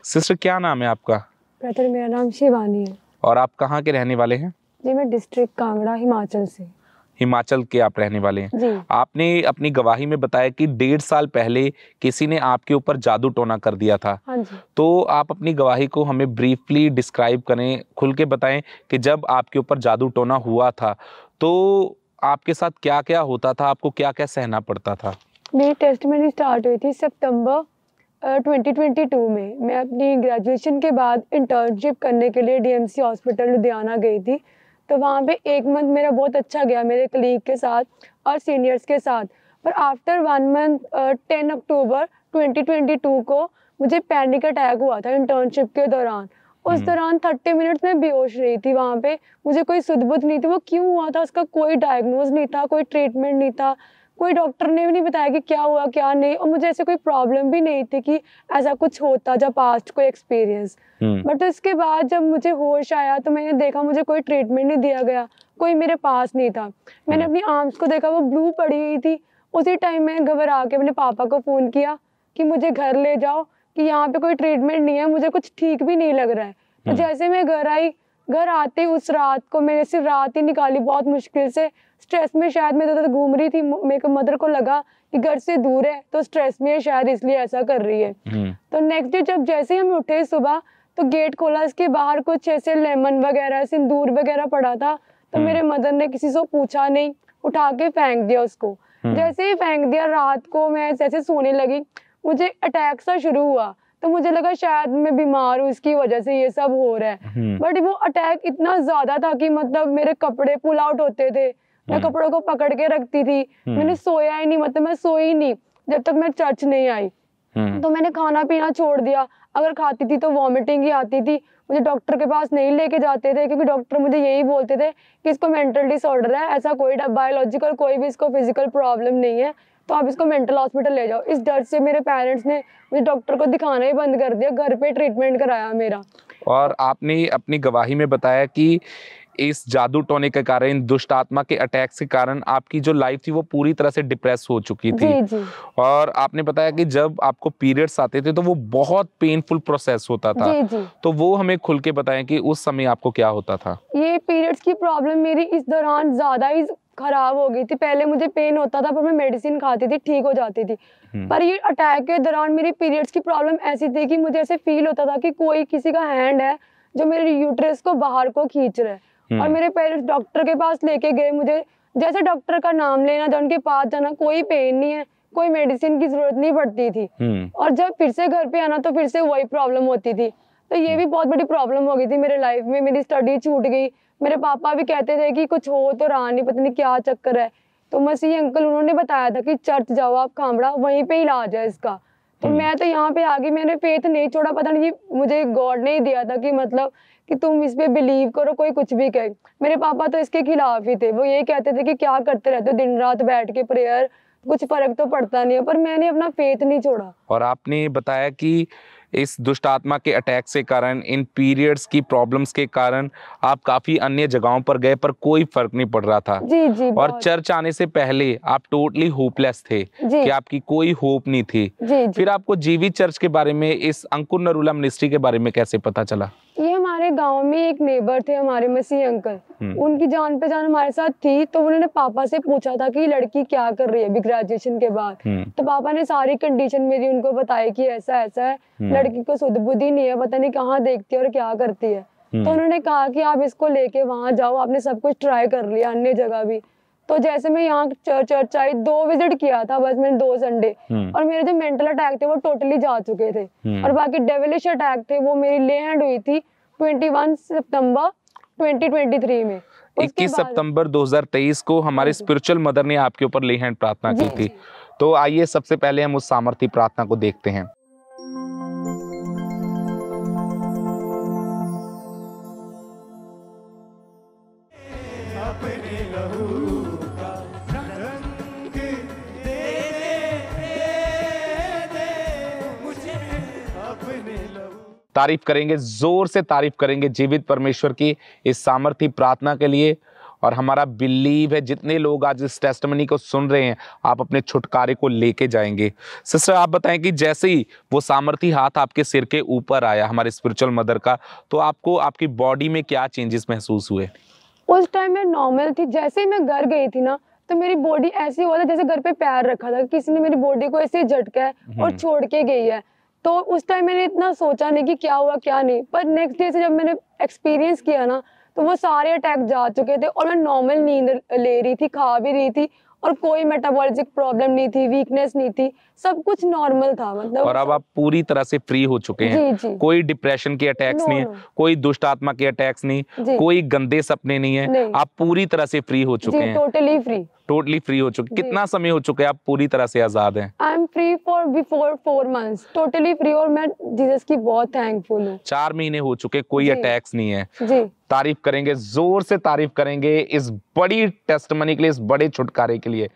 Sister क्या नाम है आपका? ब्रदर मेरा नाम शिवानी है। और आप कहाँ के रहने वाले हैं? जी मैं डिस्ट्रिक्ट कांगड़ा हिमाचल से। हिमाचल के आप रहने वाले हैं। जी। आपने अपनी गवाही में बताया कि 1.5 साल पहले किसी ने आपके ऊपर जादू टोना कर दिया था। हाँ जी। तो आप अपनी गवाही को हमें ब्रीफली डिस्क्राइब करें, खुल के बताएं कि जब आपके ऊपर जादू टोना हुआ था तो आपके साथ क्या क्या होता था, आपको क्या क्या सहना पड़ता था? मेरी टेस्टमनी स्टार्ट हुई थी सितंबर 2022 में। मैं अपनी ग्रेजुएशन के बाद इंटर्नशिप करने के लिए डीएमसी हॉस्पिटल लुधियाना गई थी। तो वहाँ पे 1 मंथ मेरा बहुत अच्छा गया मेरे कलीग के साथ और सीनियर्स के साथ। पर आफ्टर 1 मंथ 10 अक्टूबर 2022 को मुझे पैनिक अटैक हुआ था इंटर्नशिप के दौरान। उस दौरान 30 मिनट्स में बेहोश रही थी। वहाँ पे मुझे कोई सुध-बुध नहीं थी, वो क्यों हुआ था उसका कोई डायग्नोज नहीं था, कोई ट्रीटमेंट नहीं था, कोई डॉक्टर ने भी नहीं बताया कि क्या हुआ क्या नहीं। और मुझे ऐसे कोई प्रॉब्लम भी नहीं थी कि ऐसा कुछ होता जब पास्ट कोई एक्सपीरियंस। बट उसके बाद जब मुझे होश आया तो मैंने देखा मुझे कोई ट्रीटमेंट नहीं दिया गया, कोई मेरे पास नहीं था। मैंने अपनी आर्म्स को देखा, वो ब्लू पड़ी हुई थी। उसी टाइम मैं घबरा के अपने पापा को फ़ोन किया कि मुझे घर ले जाओ, कि यहाँ पे कोई ट्रीटमेंट नहीं है, मुझे कुछ ठीक भी नहीं लग रहा है। तो जैसे मैं घर आई, घर आते उस रात को मैंने सिर्फ रात ही निकाली बहुत मुश्किल से। स्ट्रेस में शायद मैं इधर-उधर घूम रही थी, मेरे को मदर को लगा कि घर से दूर है तो स्ट्रेस में है शायद इसलिए ऐसा कर रही है। तो नेक्स्ट डे जब जैसे ही हम उठे सुबह तो गेट खोला, इसके बाहर कुछ ऐसे लेमन वगैरह सिंदूर वगैरह पड़ा था। तो मेरे मदर ने किसी से पूछा नहीं, उठा के फेंक दिया उसको। जैसे ही फेंक दिया, रात को मैं जैसे सोने लगी मुझे अटैक सा शुरू हुआ। तो मुझे लगा शायद मैं बीमार हूँ, इसकी वजह से ये सब हो रहा है। बट वो अटैक इतना ज्यादा था कि मतलब मेरे कपड़े पुल आउट होते थे, मैं कपड़ों को पकड़ के रखती थी। मैंने सोया ही नहीं, मतलब मैं सोई नहीं जब तक मैं चर्च नहीं आई। तो मैंने खाना पीना छोड़ दिया, अगर खाती थी तो वॉमिटिंग ही आती थी। मुझे डॉक्टर के पास नहीं लेके जाते थे क्योंकि डॉक्टर मुझे यही बोलते थे कि इसको मेंटल डिसऑर्डर है, ऐसा कोई बायोलॉजिकल कोई भी इसको फिजिकल प्रॉब्लम नहीं है, तो आप इसको मेंटल हॉस्पिटल ले जाओ। इस डर से मेरे पेरेंट्स ने मुझे डॉक्टर को दिखाना ही बंद कर दिया, घर पे ट्रीटमेंट कराया मेरा। और आपने अपनी गवाही में बताया कि इस जादू टोने के कारण, इन दुष्ट आत्मा के अटैक्स के कारण आपकी जो लाइफ थी वो पूरी तरह से डिप्रेस हो चुकी थी। जी, जी। और आपने बताया कि जब आपको पीरियड्स आते थे तो वो बहुत पेनफुल प्रोसेस होता था। जी, जी। तो वो हमें खुल के बताएं कि उस समय आपको क्या होता था? ये पीरियड्स की प्रॉब्लम मेरी इस दौरान ज़्यादा ही खराब हो गई थी। पहले मुझे पेन होता था पर मैं मेडिसिन खाती थी, ठीक हो जाती थी। पर ये अटैक के दौरान मेरी पीरियड्स की प्रॉब्लम ऐसी थी कि मुझे ऐसे फील होता था कि कोई किसी का हैंड है जो मेरे यूट्रस को बाहर को खींच रहा है। और मेरे पेरेंट्स डॉक्टर के पास लेके गए मुझे। जैसे डॉक्टर का नाम लेना था, उनके पास जाना, कोई पेन नहीं है, कोई मेडिसिन की जरूरत नहीं पड़ती थी। और जब फिर से घर पे आना तो फिर से वही प्रॉब्लम होती थी। तो ये भी बहुत बड़ी प्रॉब्लम हो गई थी मेरे लाइफ में। मेरी स्टडी छूट गई। मेरे पापा भी कहते थे कि कुछ हो तो रहा नहीं, पता नहीं क्या चक्कर है। तो मसीह अंकल उन्होंने बताया था कि चर्च जाओ आप कांगड़ा, वहीं पे इलाज है इसका। तो मैं तो यहाँ पे आ गई, मैंने फेथ नहीं छोड़ा। पता नहीं मुझे गॉड ने ही दिया था कि मतलब कि तुम इस पे बिलीव करो, कोई कुछ भी कहे। मेरे पापा तो इसके खिलाफ ही थे, वो ये कहते थे कि क्या करते रहते हो दिन रात बैठ के प्रेयर, कुछ फर्क तो पड़ता नहीं है। पर मैंने अपना फेथ नहीं छोड़ा। और आपने बताया कि इस दुष्ट आत्मा के अटैक से कारण, इन पीरियड्स की प्रॉब्लम्स के कारण आप काफी अन्य जगहों पर गए पर कोई फर्क नहीं पड़ रहा था। जी, जी। और चर्च आने से पहले आप टोटली होपलेस थे कि आपकी कोई होप नहीं थी। जी, जी। फिर आपको जीवी चर्च के बारे में, इस अंकुर नरूला मिनिस्ट्री के बारे में कैसे पता चला? ये हमारे गांव में एक नेबर थे हमारे मसीह अंकल, उनकी जान पहचान हमारे साथ थी। तो उन्होंने पापा से पूछा था कि लड़की क्या कर रही है अभी ग्रेजुएशन के बाद। तो पापा ने सारी कंडीशन मेरी उनको बताई कि ऐसा ऐसा है, लड़की को सुध बुद्धि नहीं है, पता नहीं कहाँ देखती है और क्या करती है। तो उन्होंने कहा कि आप इसको लेके वहां जाओ, आपने सब कुछ ट्राई कर लिया अन्य जगह भी। तो जैसे मैं यहाँ चर्च आई, 2 विजिट किया था बस मैंने, 2 संडे। और मेरे जो मेंटल अटैक थे वो टोटली जा चुके थे। और बाकी डेविलिश अटैक थे वो मेरी ले हैंड हुई थी 21 सितंबर 2023 में। 21 सितंबर 2023 को हमारे स्पिरिचुअल मदर ने आपके ऊपर ले हैंड प्रार्थना की थी। तो आइए सबसे पहले हम उस सामर्थी प्रार्थना को देखते हैं। तारीफ करेंगे, जोर से तारीफ करेंगे जीवित परमेश्वर की इस सामर्थी प्रार्थना के लिए। और हमारा बिलीव है जितने लोग आज इस टेस्टिमनी को सुन रहे हैं, आप अपने छुटकारे को लेके जाएंगे। सिस्टर आप बताएं कि जैसे ही वो सामर्थी हाथ आपके सिर के ऊपर आया हमारे स्पिरिचुअल मदर का, तो आपको आपकी बॉडी में क्या चेंजेस महसूस हुए? उस टाइम मैं नॉर्मल थी। जैसे ही मैं घर गई थी ना, तो मेरी बॉडी ऐसी हुआ था जैसे घर पे पैर रखा था, किसी ने मेरी बॉडी को ऐसे झटका है और छोड़ के गई है। तो उस टाइम मैंने इतना सोचा नहीं कि क्या हुआ क्या नहीं, पर नेक्स्ट डे से जब मैंने एक्सपीरियंस किया ना, तो वो सारे अटैक जा चुके थे और मैं नॉर्मल नींद ले रही थी, खा भी रही थी और कोई मेटाबॉलिक प्रॉब्लम नहीं थी, वीकनेस नहीं थी, सब कुछ नॉर्मल था। मतलब और अब आप पूरी तरह से फ्री हो चुके हैं। जी जी। कोई डिप्रेशन के अटैक्स नो नहीं है, नो कोई दुष्ट आत्मा के अटैक्स नहीं, जी कोई गंदे सपने नहीं है, नहीं आप पूरी तरह से फ्री हो चुके जी, हैं, टोटली फ्री। टोटली फ्री हो चुके। जी। कितना समय हो चुका है आप पूरी तरह से आजाद हैं? I am free for before 4 months, totally free, और मैं जीसस की बहुत थैंकफुल हूँ। 4 महीने हो चुके, कोई जी अटैक्स नहीं है। जी तारीफ करेंगे, जोर से तारीफ करेंगे इस बड़ी टेस्टिमनी के लिए, इस बड़े छुटकारे के लिए।